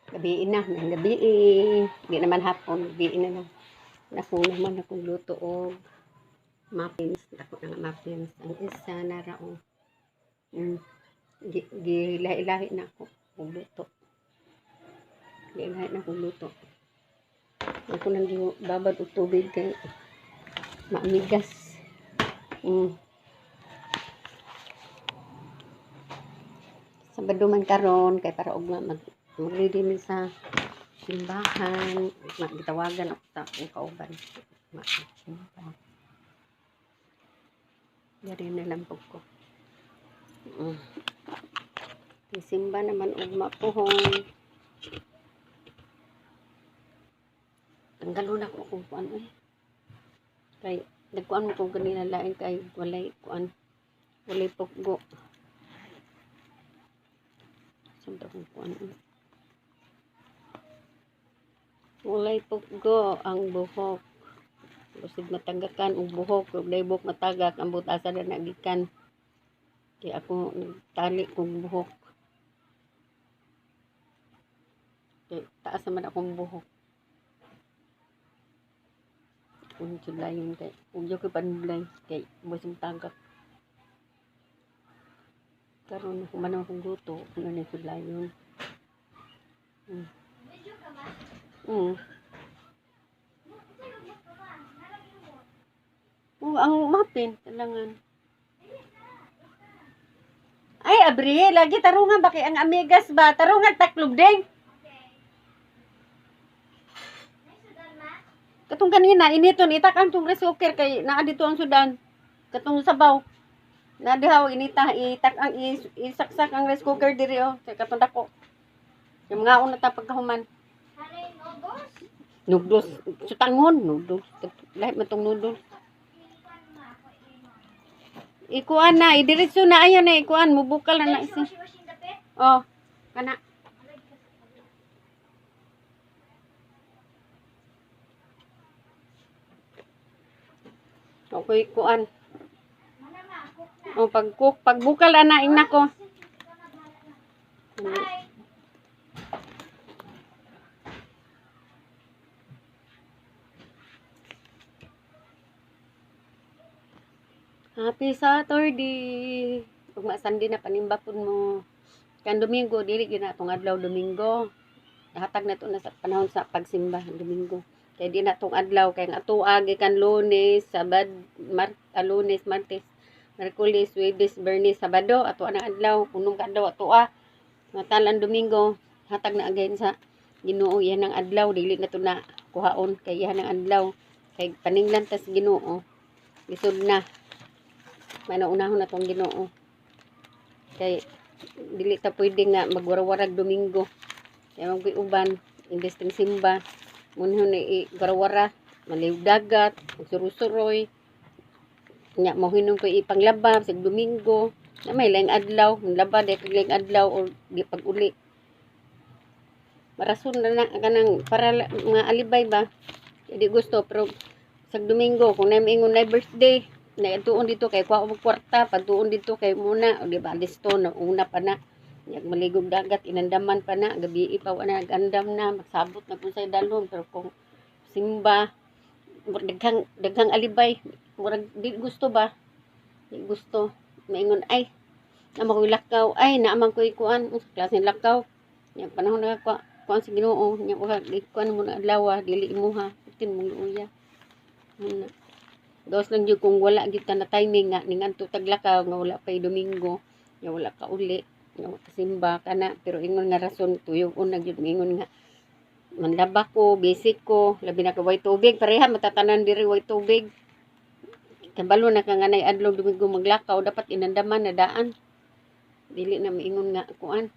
Gabiin na, ng gabi Di naman hapon, gabiin na lang. Naku naman akong luto og muffins. Ako na nga muffins. Ang isa na raong. Gilahi-lahi na ako og luto. Gilahi na akong luto. Ako nang babad og tubig kay maamigas. Sabado man karon kay para og mag-ready mi sa simbahan, gitawagan ako sa akong kauban. Simbahan. Dari na lang po ko. Simba naman og mapuhon. Tanggalon ako kung kuan kay nagkuan mo kung kanina lain kay walay kuan. Walay puggo. Sanda kung kuan walay puggo ang buhok. Busig matagakan og buhok ug daybok matagak ang butasa na nagikan. Kaya ako nagtali kong buhok. Kaya taas naman akong buhok. Kung sulayon kay kung yung kipanulay kay busing tagak. Karon ako man akong luto ano na sulayon. Ang muffin talangan. Ay, abri, lagi tarungan ba kay ang amigas ba? Tarungan taklob ding. Katong kanina, initon, itak ang tong rice cooker kay naa dito ang sudan. Katong sabaw. Na dihaw, inita, itak ang isaksak ang rice cooker diri oh. Kay katong dako. Yung mga una ta pagkahuman. Noodles. Sutangon, noodles. Lahat matong noodles. Ikuan na, idiretso na ayon na ikuan, mubukal na isa. Oh, kana. Okay, kuan. Oh, pagbukal na ing nako. Happy Saturday. Ug Sunday na panimbapon mo. Kan Domingo dili gyud na tong adlaw Domingo. Hatag na to na sa panahon sa pagsimba Domingo. Kay di na tong adlaw kay nga tuag gikan Lunes, Lunes, Martes, Miyerkules, Huwebes, Biyernes, Sabado ato ang adlaw kunong adlaw atoa. Matalan Domingo hatag na again sa Ginoo yan ang adlaw dili na to na kuhaon kay yan ang adlaw kay paninglan tas Ginoo. Lisod na. Manaunahon na tong Ginoo. Kay dili ta pwede nga magwarawarag Domingo. Kay magbiuban imbes ting simba. Munhon ni warawara, maliw dagat, surusuroy. Nya mo hinom ko ipanglaba sa Domingo. Na may laing adlaw, laba dai kag laing adlaw o di pag-uli. Marason na kanang para mga alibay ba. Di gusto pero sa Domingo kung na maingon na birthday na tuon dito kay kuha og kwarta pag tuon dito kay muna o di ba listo na una pa na yak maligog dagat inandaman pa na gabi ipaw na nagandam na magsabot na kun say dalon pero kung simba daghang alibay murag di gusto ba di gusto maingon ay naman ko'y lakaw ay naaman ko'y kuan klase lakaw yak panahon na kuan sa Ginoo nya kuan mo na adlaw dili imuha tin mong luya Dos lang yun kung wala kita na timing nga ningadto taglakaw nga wala pay Domingo nga wala ka uli nga simba kana pero ingon nga rason tuyog-on na gyud ingon nga manlaba ko basic ko labi na ka way tubig pareha matatanan diri way tubig kabalo na ka nga nay adlaw Domingo maglakaw dapat inandaman na daan dili na maingon nga kuan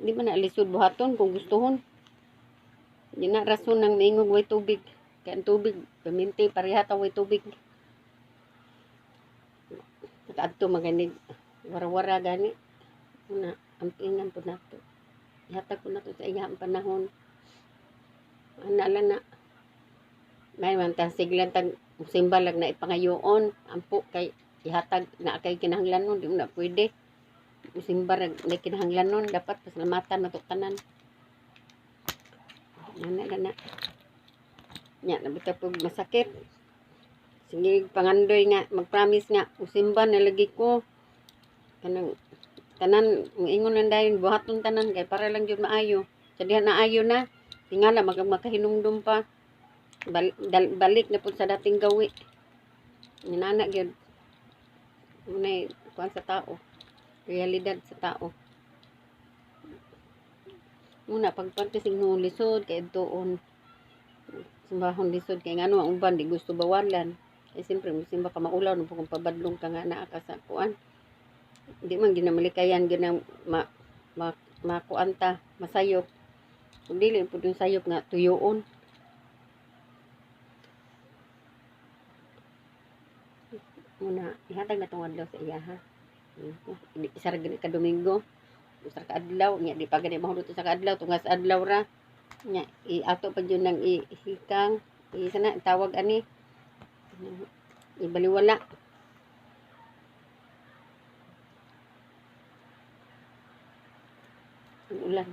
di man na lisod buhaton kung gustuhon di na rason nang maingon way tubig kaya ang tubig, paminti, pareha taway tubig. Nakaadto maganig, wara-wara gani. Una, ampingan po nato. Ihatag po nato sa iyang panahon. Anala na. May man siglan tag simbalag na ipangayoon. Ampo kay ihatag na kay kinahanglanon. Di mo na pwede. Simbarag na kinahanglanon. Dapat pasalamatan matutanan. Ana. Nya nabita pug masakit. Sige pangandoy nga mag-promise nga usimba na lagi ko. Kanang tanan ingon na dayon buhaton tanan kay para lang jud maayo. Sa diha na ayo na. Tingala makahinumdum pa. Balik na pud sa dating gawi. Ninana gyud. Unay kuan sa tao. Realidad sa tao. Muna pagpantisig no lisod kay tuon. Simbahon lisod kay ngano ang uban di gusto bawalan. Kay siyempre musimba ka maulaw no kung pabadlong ka nga naa ka sa kuan. Hindi man ginamalikayan ginang makuanta, masayop. Kung dili po yung sayop nga tuyoon. Muna, ihatag na itong adlaw sa iya ha. Isa ra gani ka Domingo. Isa ka adlaw, nya di pa gani mahulot sa adlaw, tungas adlaw ra. Nya ato pa jud nang ihikang, isa na tawag ani. Ibaliwala. Ulan.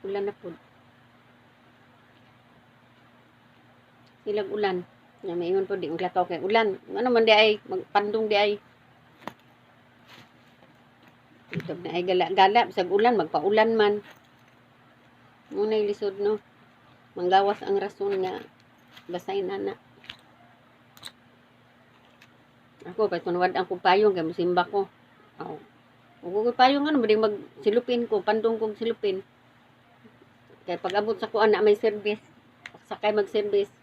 Ulan na po. Silag ulan. Nga maingon po di maglakaw kay ulan. Ano man di ay magpandong di ay. Ito na ay gala-gala bisag ulan magpaulan man. Muna lisod no. Manggawas ang rason nga basay na. Ako pa tunwad ang kupayong kay musimba ko. Aw. Ug kupayong ano bading magsilupin ko, pandong kong silupin. Kay pag abot sa kuan na may service. Sakay mag-service.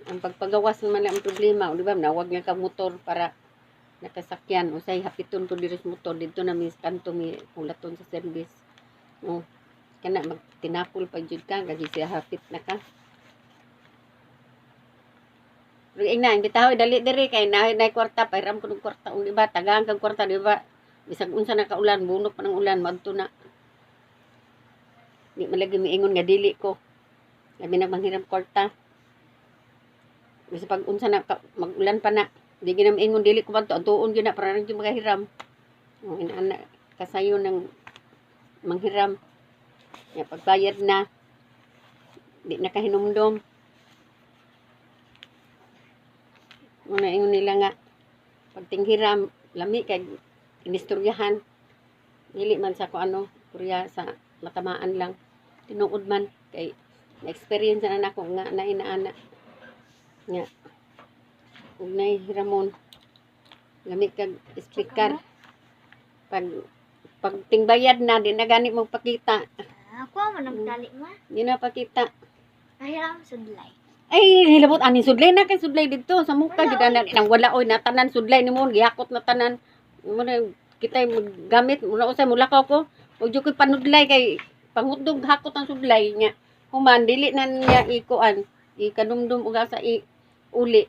Ang pagpagawas naman ang problema, o di ba? Nawag nga ka motor para nakasakyan. O say hapiton ko dito sa motor. Dito na may kanto may ulaton sa service. Kana magtinapol pa jud ka. Kasi siya hapit na ka. Pero ina, hindi tayo dali diri kay na kwarta. Pairam ko ng kwarta. O di ba? Tagaan kang kwarta, di ba? Bisag unsa na ka ulan, bunok pa ng ulan, madto na. Di malagi miingon nga dili ko. Labi na manghiram kwarta. Bisa pag unsa na magulan pa na. Di ginam ingon dili ko madto tuon gyud na para ra gyud magahiram. O inaana kasayo ng manghiram. Ya pagbayad na di na kahinumdom. Una ingon nila nga pag tinghiram lami kay inistoryahan. Dili man sa ko ano, kurya sa matamaan lang. Tinuod man kay na-experience na nako nga na inaana. Nga. Ug nay hiramon. Lami kag speaker. Pag tingbayad na di na gani mo pakita. Ako man ang dali ma. Di na pakita. Ahiram sudlay. Ay, hilabot ani sudlay na kay sudlay dito sa muka gid nang wala oy na tanan sudlay nimo gihakot na tanan. Mo na kita gamit muna usay mulakaw ko. Ug jud koy panudlay kay pangudog hakot ang sudlay nya. Human dili na niya ikuan, ikadumdum og sa uli.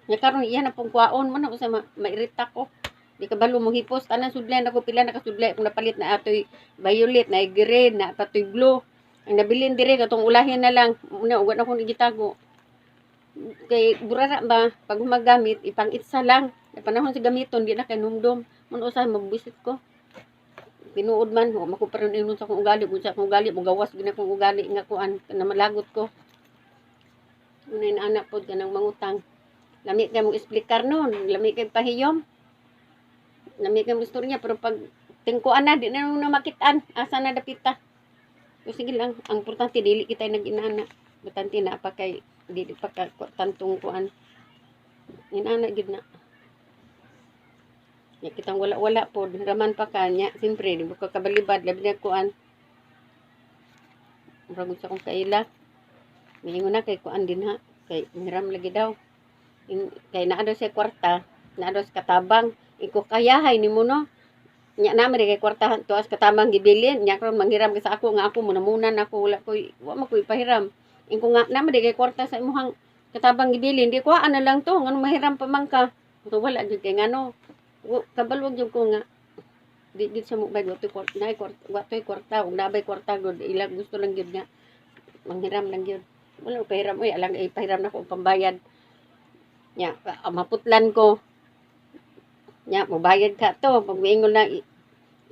Nya karon iya na pong kwaon man usay mairita ko. Di ka balo mo hipos tanan sudlay nako pila na ka sudlay kung napalit na atoy violet na green na patoy blue. Ang nabilin dire katong ulahin na lang. Una ug na ko gitago. Kay burara ba pag magamit ipang-itsa lang. Sa panahon sa gamiton di na kay numdum. Mun usay magbisit ko. Tinuod man ho makuparon ingon sa kong ugali, sa kong ugali mo gawas gina kong ugali nga kuan na malagot ko. Unay na anak pod kanang mangutang. Lami kay mo explicar noon, lami kay pahiyom. Lami kay mo istorya pero pag tingkuan na di na makitaan asa na dapita. So, sige lang, ang importante dili kita nag-inana. Butante na pa kay dili pa ka tantong kuan. Inana gid na. Ya kitang wala-wala po, raman pa kanya. Siyempre, di ka kabalibad, labi na kuan. Muragod sa kong kaila. Ngayon na kay kuan din ha. Kay miram lagi daw. Kay naa daw siya kwarta, naa daw sa katabang. Iko kayahay ni mo no. Nya na kay kwartahan tuas katabang gibilin nya karon manghiram ka sa ako nga ako munamunan ako wala wa man ko ipahiram ingko nga na kay kwarta sa imong katabang gibilin di ko ana lang to ngano mahiram pa man ka so wala jud kay ngano kabalwag jud ko nga di sa mo bay wato kwarta nay kwarta ug nabay kwarta gud ilang gusto lang jud nga manghiram lang jud wala ko pahiram oy alang ipahiram na ko pambayad nya maputlan ko nya mobayad ka to pag miingon na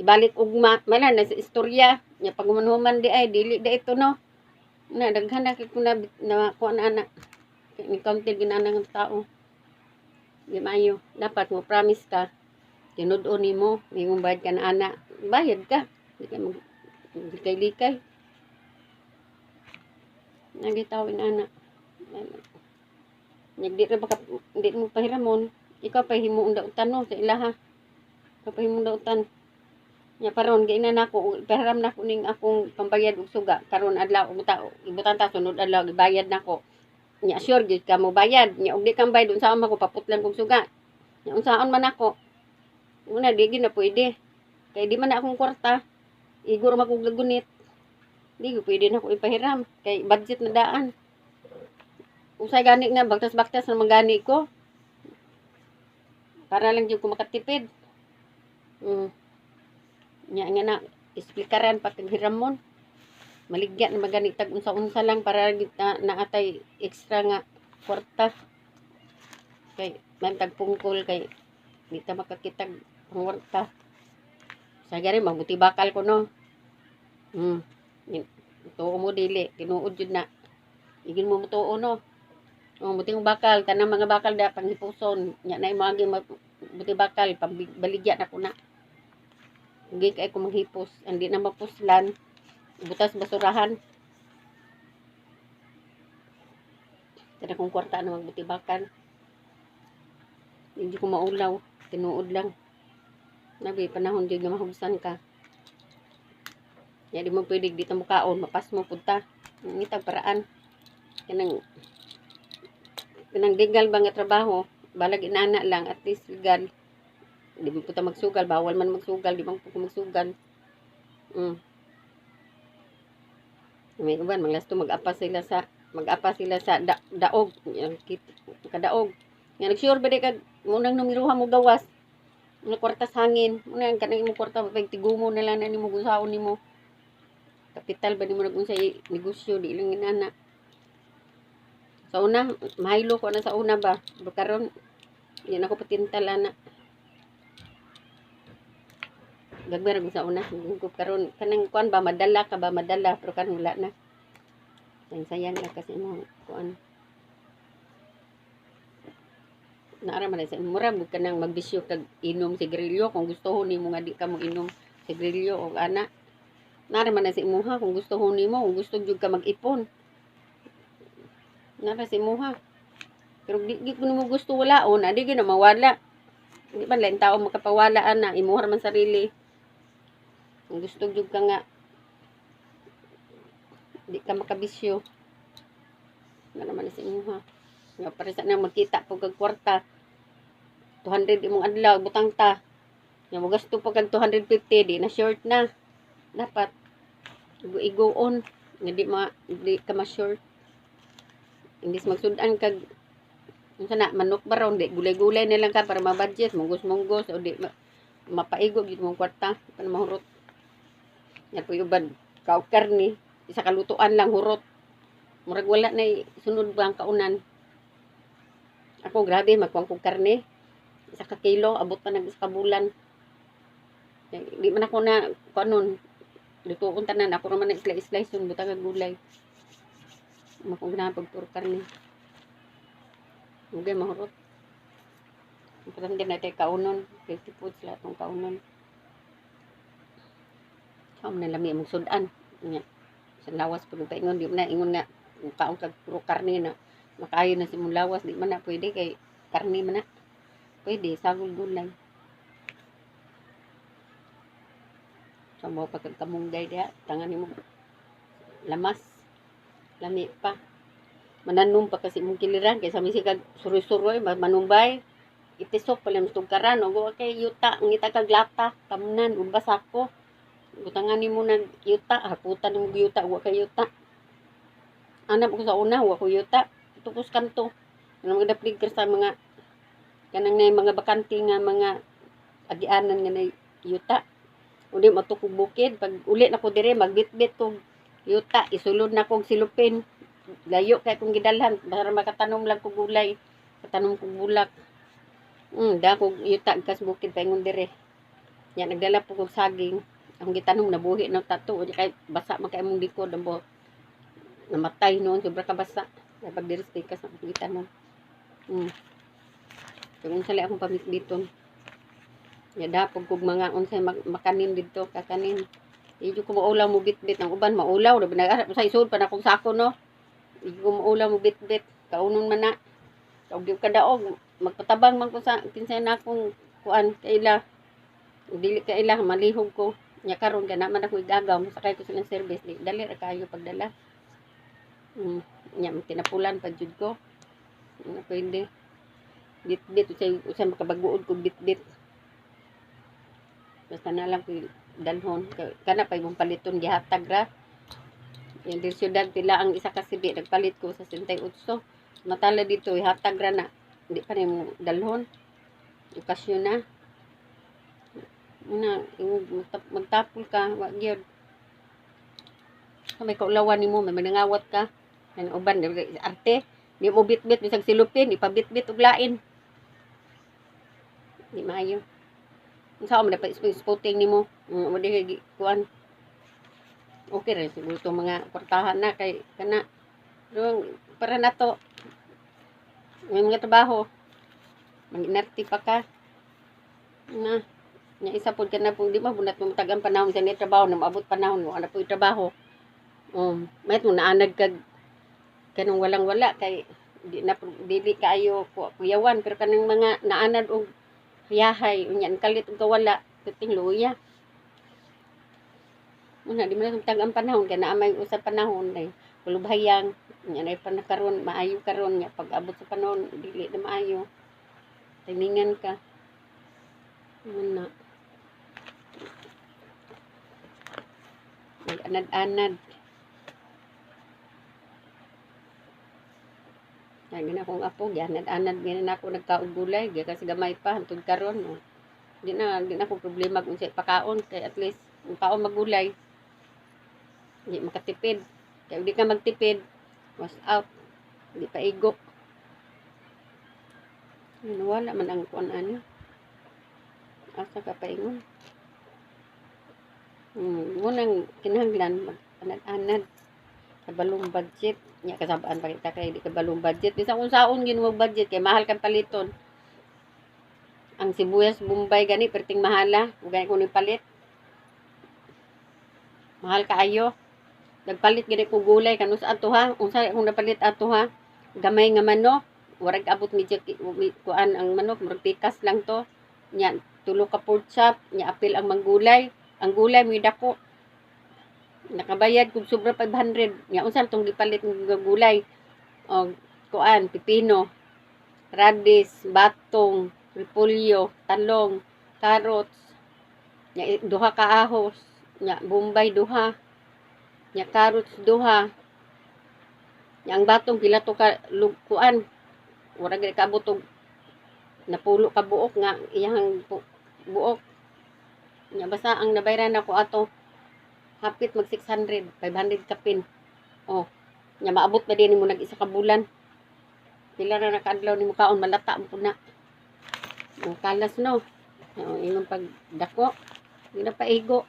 ibalik ugma man na sa istorya nya paghuman-human di ay dili da ito no na daghan na kay na kuan ana ni counted ginanang tao di maayo dapat mo promise ka tinud-on nimo imong bayad ka na ana bayad ka di ka mag likay-likay nagitawin ana di ra baka di mo pahiramon ikaw pa himuon dautan no sa ilaha ikaw pa himuon dautan nya paron gay na nako pahiram nako ning akong pambayad og suga karon adlaw ibutan ta sunod adlaw gibayad nako nya sure gid ka mo bayad nya og di kang bayad unsa man ko paputlan kog suga nya unsaon man ako una di gid na pwede kay di man na akong kwarta igor magog lagunit di ko pwede na ko ipahiram kay budget na daan usay gani nga bagtas-bagtas na magani ko para lang jud ko makatipid nya nga na explikaran pa kag hiramon maligya na magani tag unsa-unsa lang para naatay extra nga kwarta kay man tag pungkol kay di ta makakitag kwarta sa gari magbuti bakal ko no tuo mo dili tinuod jud na igin mo mutuo no buti mo bakal tanang mga bakal da panghipuson nya na imo agi buti bakal pambaligya na ko na hindi kay ko maghipos hindi na mapuslan butas basurahan kada kong kwarta na magbuti bakal hindi ko maulaw tinuod lang nabi panahon di nga mahugsan ka ya di mo pwede dito mo kaon mapas mo punta ngitag paraan kanang digal ba nga trabaho balag inana lang at least legal di mo punta magsugal bawal man magsugal di man po magsugal may uban manglasto mag-apa sila sa daog kadaog nga nagsure ba di kag munang numiruha mo gawas mga kwartas hangin muna kanang imong kwarta pag tigumo na lang na nimo gusaon nimo kapital ba nimo nagunsay negosyo di lang inana sa una mahilo ko na sa una ba pero karon yan ako patintal ana gagmer sa una ko karon kanang kuan ba madala pero kan wala na sayang lang kasi mo kuan naara man sa mura mo kanang magbisyo kag inom sigarilyo kung gusto nimo nga di ka mo inom sigarilyo o ana naara man sa imuha kung gusto nimo kung gusto jud ka mag-ipon naara sa imuha pero di ko nimo gusto wala o na di gyud na mawala di man lain tao makapawala ana imuha man sarili kung gusto jud ka nga di ka makabisyo na naman sa imuha nga pare sa nang magkita pag kag kwarta 200 imong adlaw butang ta nga mo gasto pa kag 250 di na short na dapat igo-on nga di ka ma-short imbis magsudan kag unsa na manok baron di gulay-gulay na lang ka para ma-budget munggos-munggos o di mapaigo gid mong kwarta para mahurot nya po ubad kaog karni isa ka lutuan lang hurot murag wala na sunod ba ang kaunan ako grabe magkuang kog karne isa ka kilo abot pa nag isa ka bulan di man ako na kanon lutuon tanan ako naman na slice yung butang ang gulay makong ginapag puro karne okay mahurot parang din natin kaunon 50 foods lahat ng kaunon saan na lami mong sudan nga sa lawas pag paingon di na ingon nga kaon kag puro karne na makayo na si mong lawas di man na pwede kay karne man na pwede sagol gulay sa mo pagkag kamunggay diha tangan mo lamas lami pa mananom pa kasi mong kiliran kaysa misikag suroy-suroy manumbay itisok pala mong tugkaran o kay yuta ngita kag lata kamnan ubas ako butangan nimo nag yuta haputan mo yuta wa kay yuta anak ko sa una wa ko yuta tukos kanto ano mga daplig sa mga kanang na mga bakante nga mga agianan nga na yuta uli matukog bukid pag uli na ko dire magbitbit kog yuta isulod na kog silupin layo kay kong gidalhan para makatanom lang kog gulay katanom kog bulak da kog yuta kas bukid paingon dire Nya nagdala po kog saging. Ang gitanong nabuhi ng tato, di kay basa man kay imong likod ang buhok. Namatay noon sobra ka basa. Kay pagdirespe ka sa gitanong. Kung sali akong pamit-biton. Ya dapog kog mga unsay makanin didto kakanin. Iyo ko maulaw mo bitbit ang uban maulaw ra binag sa isod pa na kong sako no. Iyo ko maulaw mo bitbit kaunon man na. Kag di ka daog magpatabang man ko sa kinsay na akong kuan kaila. Dili kaila malihog ko. Nya karon kana man ako igagaw sakay ko sa service dali ra kayo pagdala. Nya tinapulan pa jud ko. Ano pwede. Bit-bit usay makabaguod ko bit-bit. Basta na lang ko dalhon kana pa imong paliton gihatag ra. Yung di syudad pila ang isa ka sibi nagpalit ko sa 68. Matala dito ihatag ra na. Hindi pa nimo dalhon. Okasyon na. Una, magtapol ka, wag gyud. May kaulawan nimo, may manangawat ka. Ano uban arte, di mo bitbit bisag silupin, ipabitbit og lain. Di maayo. Unsa man dapat spotting nimo? Mo di kuan. Okay ra siguro to mga kwartahan na kay kana. Para na to. May mga trabaho. Mag-inarti pa ka. Na. Nya isa pud kana pug di mabunat mo tagang panahon sa ni trabaho na maabot panahon mo ana pud trabaho. Mayat mo naanad kag kanang walang-wala kay dili kaayo kuyawan pero kanang mga naanad og yahay unya kalit og kawala tuting luya. Una di man tagang panahon kay naa may usa panahon ay kulubhayang nya nay panakaron maayo karon nya pag abot sa panahon dili na maayo. Tiningan ka. Muna. Nag-anad-anad. Lagi na akong apo, anad-anad gina na ako nagkaon gulay, kaya kasi gamay pa, hantod karon no. Di na ako problema kung siya pakaon, kaya at least, kung kaon magulay, hindi makatipid. Kaya hindi ka magtipid, was out, hindi pa igo. Wala man ang kuan ano. Asa ka paingon. Munang kinahanglan mag-anad-anad sa balong budget nya kasabaan pa kita kay di ka balong budget bisan kung saon ginuwag budget kay mahal kang paliton ang sibuyas Bombay gani perting mahala ug gani ko ni palit mahal kaayo nagpalit gani ko gulay kanus ato ha unsa akong napalit ato ha gamay nga manok warag abot ni kuan ang manok murag pikas lang to nya tulo ka pork chop nya apil ang manggulay ang gulay mi dako nakabayad kung sobra 500 nya unsa tong gipalit ng gulay og kuan pipino radish batong repolyo talong carrots nya duha ka ahos nya bombay duha nya carrots duha nya ang batong pila to ka kuan wala gid kaabot og napulo ka buok nga iyang buok nya basta ang nabayran ako ato hapit mag 600, 500 kapin. Nya maabot pa din mo nag-isa ka bulan. Pila na nakaadlaw nimo kaon malata mo na. Kalas no. Ingon pag dako, di na paigo.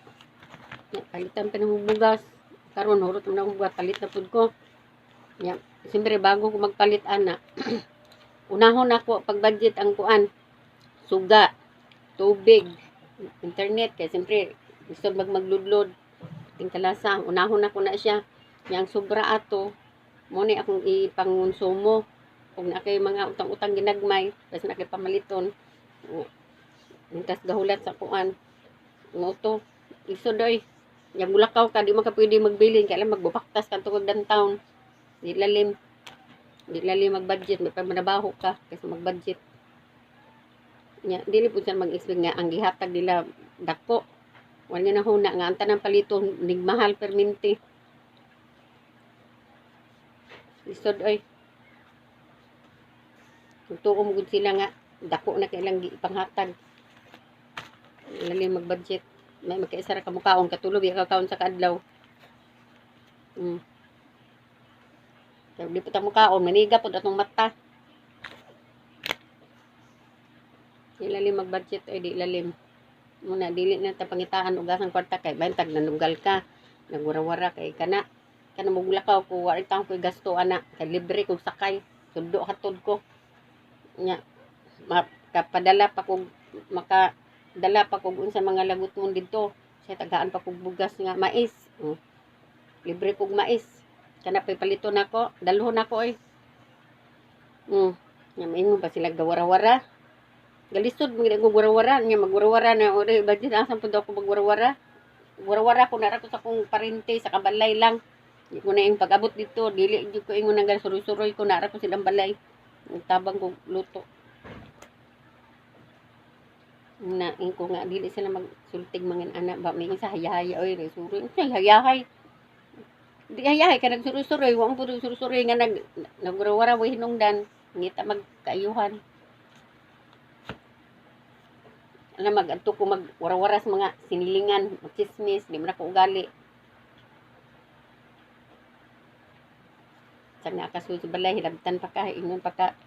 Nya palitan pa ng bugas. Karon hurot mo na akong bugas, palit na pud ko. Nya siyempre bago ko magpalit ana. Unahon ako pag budget ang kuan. Suga, tubig, internet kay siyempre gusto magludlod kalasa unahon ako na siya yang sobra ato mo ni akong ipangonsumo kung na kay mga utang-utang ginagmay basta na kay pamaliton mintas gahulat sa kuan ngoto iso doy yang mulakaw ka di man ka pwede magbilin kaya lang magbubaktas ka tungod downtown di lalim mag-budget may pamanabaho ka kasi mag-budget nya dili pud siya mag-expect nga ang gihatag nila dako wala na huna nga ang tanang palito nigmahal perminti. Isod oy. Tutuo mo gud sila nga dako na kailang ipanghatag. Lalim mag-budget. May magkaisa ra ka mukaon katulog ya kaon sa kadlaw. Kaya di pa ta mukaon maniga pud atong mata. Ilalim mag-budget ay di lalim. Muna dili na ta pangitaan og asang kwarta kay bantag nanugal ka. Nagwara-wara kay kana mugulakaw ko wa itang ko gasto ana kay libre kog sakay. Sundo hatod ko. Nya makapadala pa kog makadala pa kog unsa mga lagot mo didto. Say tagaan pa kog bugas nga mais. Libre kog mais. Kana pay palito nako, dalhon nako oy. Nya maingon pa sila gawara-wara. Galisod mo ko gurawara nya maggurawara na ore budget asan pud ako maggurawara. Gurawara ko nara ko sa kong parente sa kabalay lang. Di ko na yung pag-abot dito, dili di ko ingon nang suroy-suroy ko nara ko silang balay. Tabang ko luto. Na ko nga dili sila magsultig mangin anak ba may sa hayaya oy re suroy. Unsay hayahay? Di hayahay ka nagsuroy-suroy, wa mo pud suroy-suroy nga naggurawara way hinungdan. Ngita magkaayuhan. Alam mag-adto ko magwara-wara sa mga sinilingan, magsismis, di man ako ugali. Sa nakasuyo sa balay, hilabtan pa ka, ingon pa ka,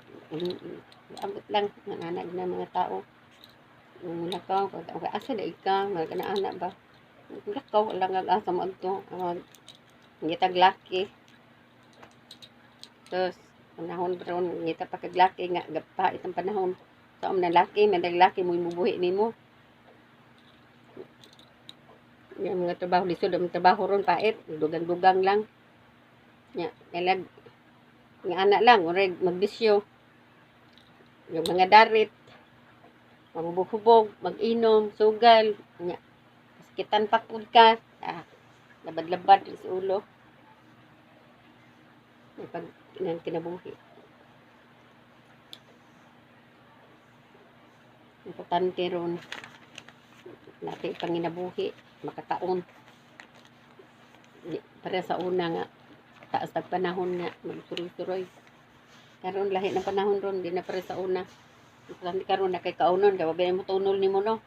abot lang, nananag na mga tao. Mula ka, asa da ika, mga kanaanak ba? Lakaw, lang asa mo ito, ngitag laki. Tapos, panahon pa ron, ngita pa kaglaki nga, gapa itang panahon. Sa na laki, madag laki mo imubuhi nimo. Yung mga trabaho lisod, ang trabaho ron pait, dugang-dugang lang. Nya, kailag nga anak lang, oreg magbisyo. Yung mga darit, magbubog-hubog, mag-inom, sugal, nya. Kitan pakpud ka, labad-labad sa ulo. Pag kinabuhi. Importante ron natin panginabuhi makataon para sa una nga taas tag panahon nga magsuroy-suroy karon lahi ng panahon ron di na para sa una importante karon na kay kaunon kay wabay mo tunol nimo no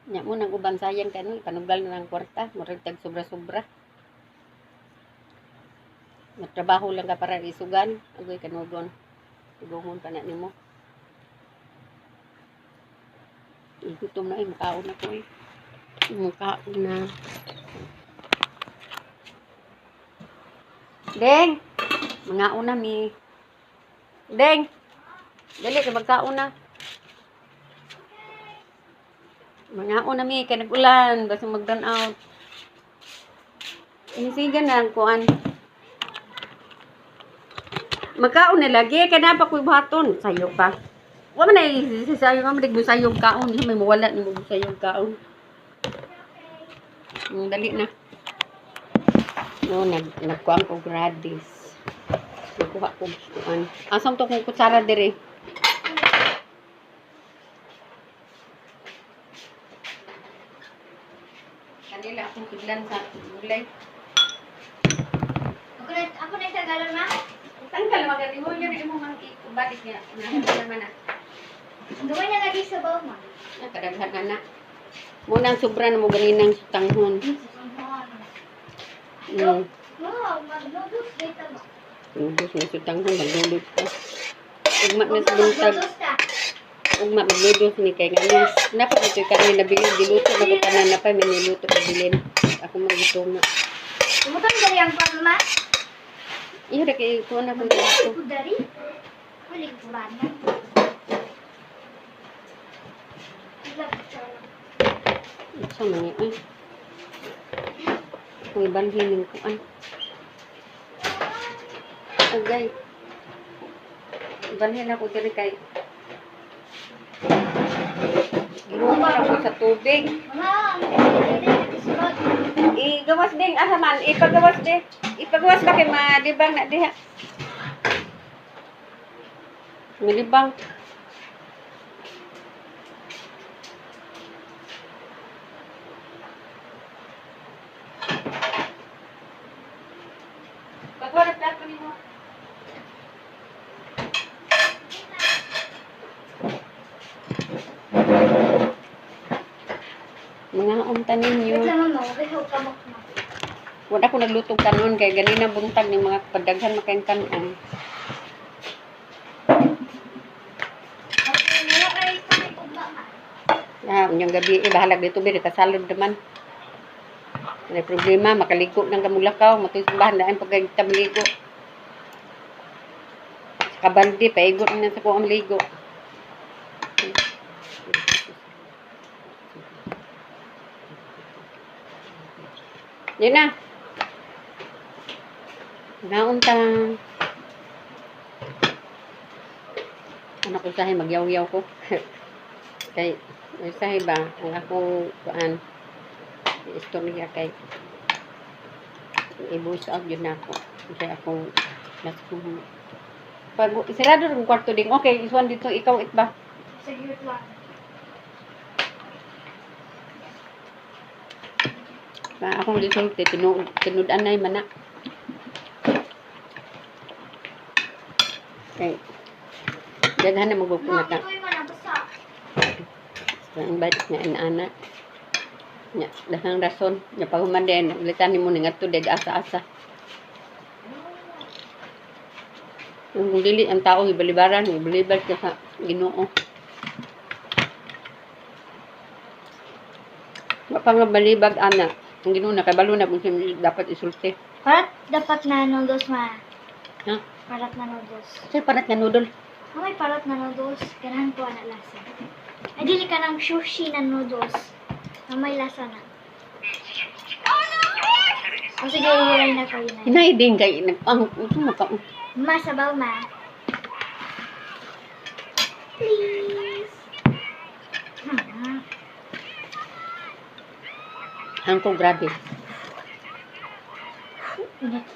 nya mo nang ubang sayang kanu panugal na ng kwarta murag tag sobra-sobra. Magtrabaho lang ka para isugan. Agoy kanugon. Ibungon pa na nimo. Igutom na makaon na ko makaon na. Deng! Mga una mi. Deng! Dali ka magkaon na. Mga una mi. Kaya nag-ulan. Basta mag-run out. Inisigan na ang kuan. Magkaon na lagi, kaya na pa ko'y baton. Sayo pa. Huwag na sayo ka, madig mo sayong kaon. May mawala ni mo sayong kaon. Dali na. No, nagkuhan ko gradis. Nagkuha ko kuhan. Asam to kong kutsara dire. Kanila akong kidlan sa gulay. Ako na isa galon ma? Tanggal maganda mo yun yung mga balik niya. Naman na. Gawin niya lagi sa bawah ma. Kadaghan na. Muna ang sobra na mo ganinang tanghon. Wow, mag-noodles dito ma. Noodles na sa tanghon, mag-noodles ka. Ugma na sa buntag. Ugma mag-noodles ni kay ngayon. Napak ito yung karne na bilin. Diluto na ko tanan na pa. May niluto na bilin. Ako mag-ito nga. Kumutang dari ang pama? Iya, kay ko na kung Dari gusto. ko dari? Waling kubanan. Sa mga ay. Kung ibalhin ko ay. Agay. Ibalhin ako diri kay. Inuman ako sa tubig. Mama, Igawas ding asaman, ipagawas de. Ipagawas ba kay malibang na diha. Malibang. Pagwarap dapat nimo. Mga umtan ninyo. wait lang mama, wala ka mo. Wala ko naglutong kanon kay ganina buntag ng mga padaghan makain kanon. Unyang gabi, bahalag dito, kasalod naman. May problema, makaligo ng kamulakaw, matusimbahan na ang pagkagita maligo. Sa kabandi, paigot na sa kong maligo. Yun na. Naon ta. Anak ko sahi, magyaw-yaw ko. Kay, sahi ba, ang akong kuan, istorya kay, i-voice out yun na ako. Kaya akong, pag sarado ng kwarto ding, okay, iswan dito, ikaw it ba? Sige, wait lang. Akong resulte, tinudan na yung manak. Okay. Daghan na magpupuna ka. Ito yung manabasa. Ang bait nga anak. Nya, daghang rason. Nya paghumaden, ulitan mo nga to deg asa-asa. Kung dili ang tao ibalibaran, ibalibal ka sa Ginoo. Wa pa nga balibag ana. Ang Ginoo nakabalo na kung sino dapat isulti. Parat dapat na noodles ma. Ha? Parat na noodles. Say parat nga noodle. May parat na noodles. Ganahan ko na lasa. Ay, dili ka ng sushi na noodles. Na may lasa na. O sige, hihiray na ko yun. Hinay din kay nagpang sumaka. Ma, sabaw ma. Please. Hangko grabe. Init.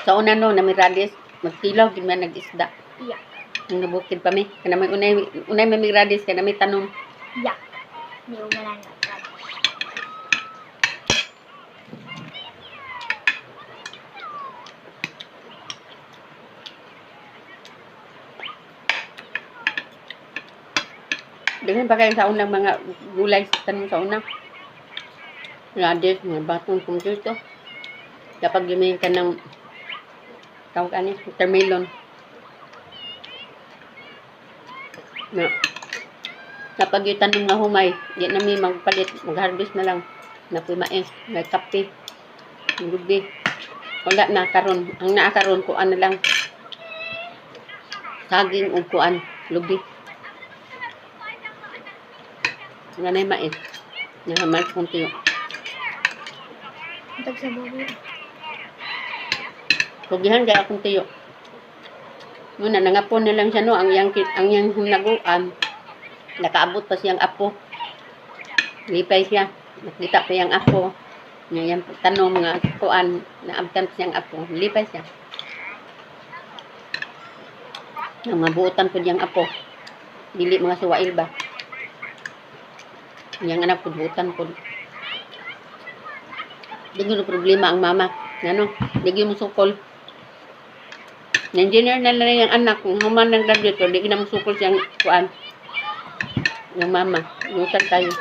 Sa una no, namiradis, magtilaw, di man nag-isda. Yak. Nung nabukid pa mi, kana may unay may miradis, kana may tanom. Yak. Hindi ko galang na. Dengan pa kayo sa unang mga gulay sa tanom sa una. Radis, mga batong kumputo. Kapag lumayan ka ng tawag ani, watermelon. Na. Kapag yung tanong na humay, di na may magpalit, mag-harvest na lang. Napoy mais, may kape, gubi. Wala na karon. Ang naakaron kuan na lang. Saging o kuan, lubi. Nga na yung mais. Nahamal kong tuyo. Tag sa bubo. Kugihan kaya akong tuyo. Muna, nangapon na lang siya no, ang yang hinaguan. Nakaabot pa siyang apo. Lipay siya. Nakita pa yung apo. Yung tanong mga kuan, naabtan pa siyang apo. Lipay siya. Ang mabuotan po diyang apo. Dili mga suwail ba? Yang anak po, buotan po. Di ko problema ang mama. Ano? Di ko musukol. Na-engineer na lang yung anak. Kung human ng graduate, di ko na musukol siyang kuan. Yung mama. Inutan tayo.